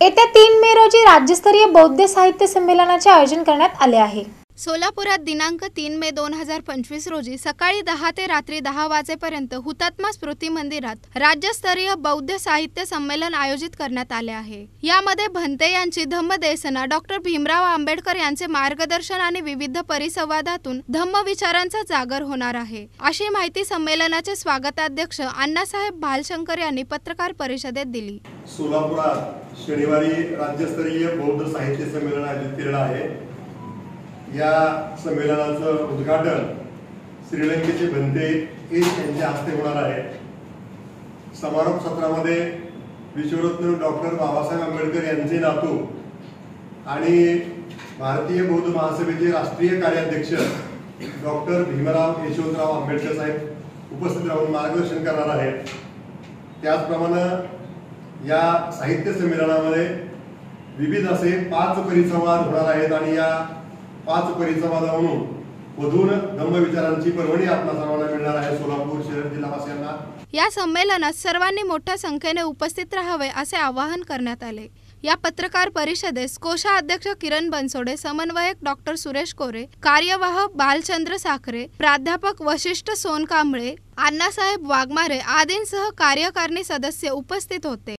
येत्या 3 मे रोजी राज्यस्तरीय बौद्ध साहित्य संमेलनाचे आयोजन करण्यात आले आहे। सोलापुरात दिनांक 3 मे 2025 रोजी सकाळी 10 ते रात्री 10 वाजेपर्यंत हुतात्मा स्मृती मंदिरात राज्यस्तरीय बौद्ध साहित्य संमेलन आयोजित करण्यात आले आहे। यामध्ये भंते यांची धम्मदेसना, डॉक्टर भीमराव आंबेडकर यांचे मार्गदर्शन आणि विविध परिसंवादातून धम्मविचारांचा जागर होणार आहे, अशी माहिती संमेलनाचे स्वागताध्यक्ष अण्णासाहेब भालशंकर यांनी पत्रकार परिषदेत दिली। सोलापुरात शनिवारी राज्यस्तरीय बौद्ध साहित्य संमेलन आयोजित केलेलं आहे। या संमेलनाचं उद्घाटन श्रीलंकेचे भंते यांच्या हस्ते होणार आहे। समारोप सत्रामध्ये विश्वरत्न डॉक्टर बाबासाहेब आंबेडकर यांचे नातू आणि भारतीय बौद्ध महासभेचे राष्ट्रीय कार्याध्यक्ष डॉक्टर भीमराव यशवंतराव आंबेडकर साहेब उपस्थित राहून मार्गदर्शन करणार आहेत। त्याचप्रमाणे या साहित्य संमेलनामध्ये विविध असे 5 परिसंवाद होणार आहेत आणि या 5 परिसंवादावरून मधून धम्मविचारांची पर्वणी आपल्या सर्वांना मिळणार आहे। सोलापूर शहर जिल्हावासियांना या संमेलनात सर्वांनी मोठ्या संख्येने उपस्थित राहावे असे आवाहन करण्यात आले। या पत्रकार परिषदेस कोषाध्यक्ष किरण बनसोडे, समन्वयक डॉक्टर सुरेश कोरे, कार्यवाह बालचंद्र साखरे, प्राध्यापक वशिष्ठ सोनकांबळे, अण्णासाहेब वाघमारे आदींसह कार्यकारिणी सदस्य उपस्थित होते।